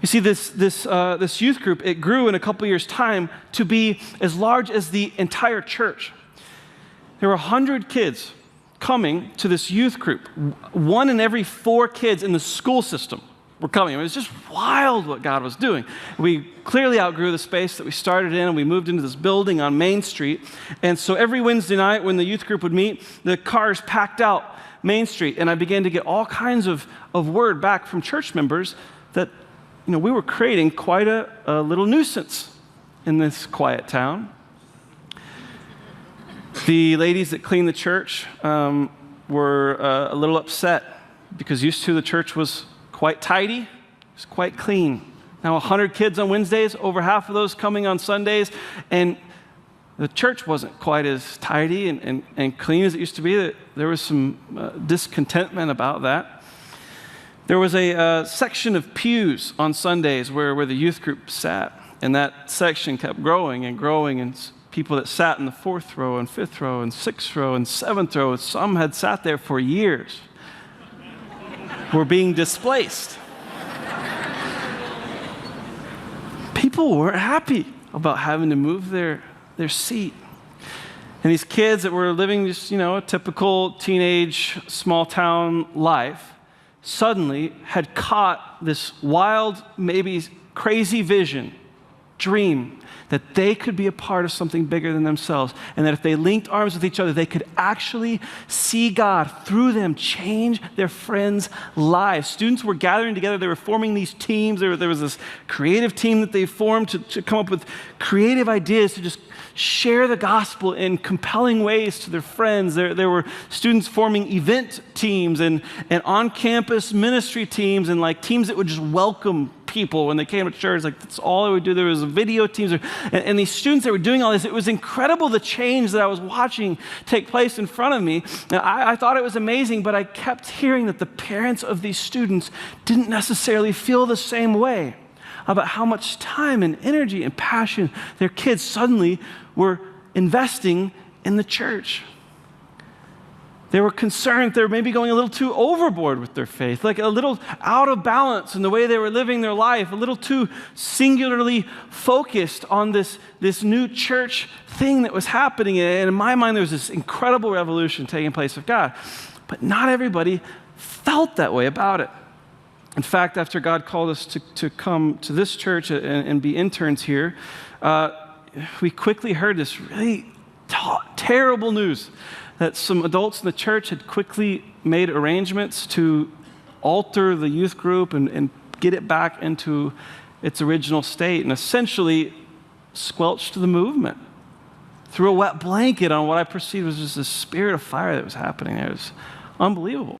see, this youth group, it grew in a couple years' time to be as large as the entire church. There were 100 kids coming to this youth group. 1 in every 4 kids in the school system were coming. It was just wild what God was doing. We clearly outgrew the space that we started in, and we moved into this building on Main Street. And so every Wednesday night when the youth group would meet, the cars packed out Main Street, and I began to get all kinds of word back from church members that we were creating quite a little nuisance in this quiet town. The ladies that cleaned the church were a little upset because used to the church was quite tidy, it was quite clean. Now 100 kids on Wednesdays, over half of those coming on Sundays, and the church wasn't quite as tidy and clean as it used to be. There was some discontentment about that. There was a section of pews on Sundays where the youth group sat, and that section kept growing and growing, and people that sat in the 4th row and 5th row and 6th row and 7th row, some had sat there for years, were being displaced. People weren't happy about having to move their seat. And these kids that were living just, a typical teenage small town life suddenly had caught this wild, maybe crazy vision, dream, that they could be a part of something bigger than themselves, and that if they linked arms with each other, they could actually see God through them change their friends' lives. Students were gathering together. They were forming these teams. There was this creative team that they formed to come up with creative ideas to just share the gospel in compelling ways to their friends. There were students forming event teams and on-campus ministry teams and teams that would just welcome people when they came to church. That's all I would do. There was video teams. And these students that were doing all this, it was incredible the change that I was watching take place in front of me. And I thought it was amazing, but I kept hearing that the parents of these students didn't necessarily feel the same way about how much time and energy and passion their kids suddenly were investing in the church. They were concerned they were maybe going a little too overboard with their faith, a little out of balance in the way they were living their life, a little too singularly focused on this new church thing that was happening. And in my mind, there was this incredible revolution taking place of God. But not everybody felt that way about it. In fact, after God called us to come to this church and be interns here, we quickly heard this really terrible news that some adults in the church had quickly made arrangements to alter the youth group and get it back into its original state, and essentially squelched the movement. Threw a wet blanket on what I perceived was just a spirit of fire that was happening there. It was unbelievable.